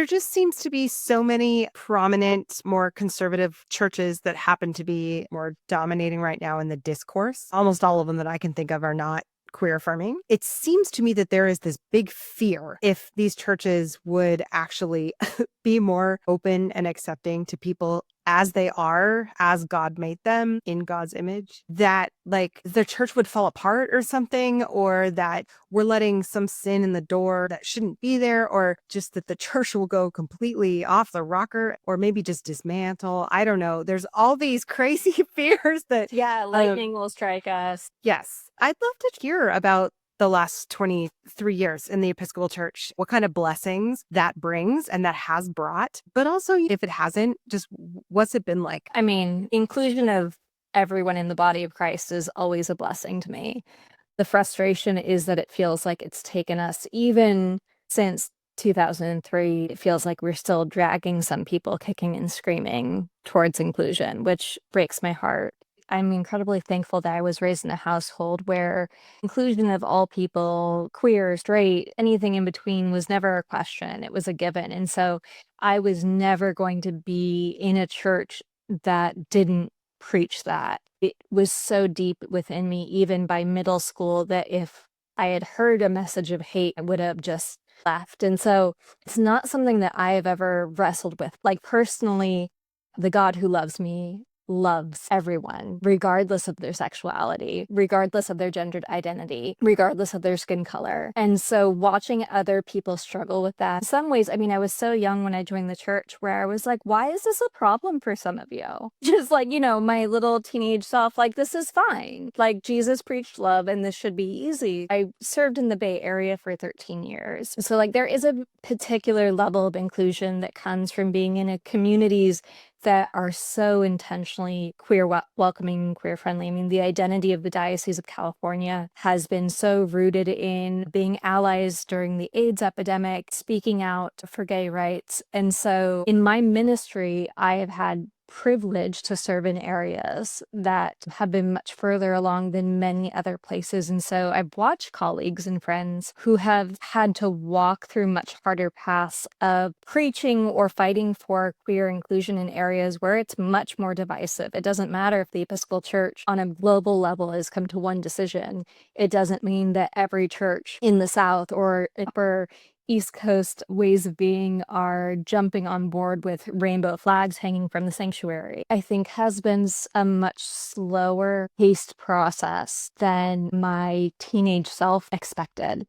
There just seems to be so many prominent, more conservative churches that happen to be more dominating right now in the discourse. Almost all of them that I can think of are not queer affirming. It seems to me that there is this big fear if these churches would actually be more open and accepting to people as they are, as God made them in God's image, that like the church would fall apart or something, or that we're letting some sin in the door that shouldn't be there, or just that the church will go completely off the rocker, or maybe just dismantle. I don't know. There's all these crazy fears that, Yeah, lightning will strike us. yes, I'd love to hear about the last 23 years in the Episcopal Church, what kind of blessings that brings and that has brought, but also if it hasn't, just what's it been like? I mean, inclusion of everyone in the body of Christ is always a blessing to me. The frustration is that it feels like it's taken us, even since 2003, it feels like we're still dragging some people kicking and screaming towards inclusion, which breaks my heart. I'm incredibly thankful that I was raised in a household where inclusion of all people, queer, straight, anything in between, was never a question. It was a given. And so I was never going to be in a church that didn't preach that. It was so deep within me, even by middle school, that if I had heard a message of hate, I would have just left. And so it's not something that I have ever wrestled with. Like, personally, the God who loves me loves everyone, regardless of their sexuality, regardless of their gendered identity, regardless of their skin color. And so watching other people struggle with that, in some ways, I mean, I was so young when I joined the church where I was like, why is this a problem for some of you? Just like, my little teenage self, like, this is fine. Like, Jesus preached love and this should be easy. I served in the Bay Area for 13 years. So like there is a particular level of inclusion that comes from being in a communities that are so intentionally queer welcoming, queer friendly. I mean, the identity of the Diocese of California has been so rooted in being allies during the AIDS epidemic, speaking out for gay rights. And so in my ministry, I have had privilege to serve in areas that have been much further along than many other places. And so I've watched colleagues and friends who have had to walk through much harder paths of preaching or fighting for queer inclusion in areas where it's much more divisive. It doesn't matter if the Episcopal Church on a global level has come to one decision. It doesn't mean that every church in the South or upper East Coast ways of being are jumping on board with rainbow flags hanging from the sanctuary. I think has been a much slower paced process than my teenage self expected.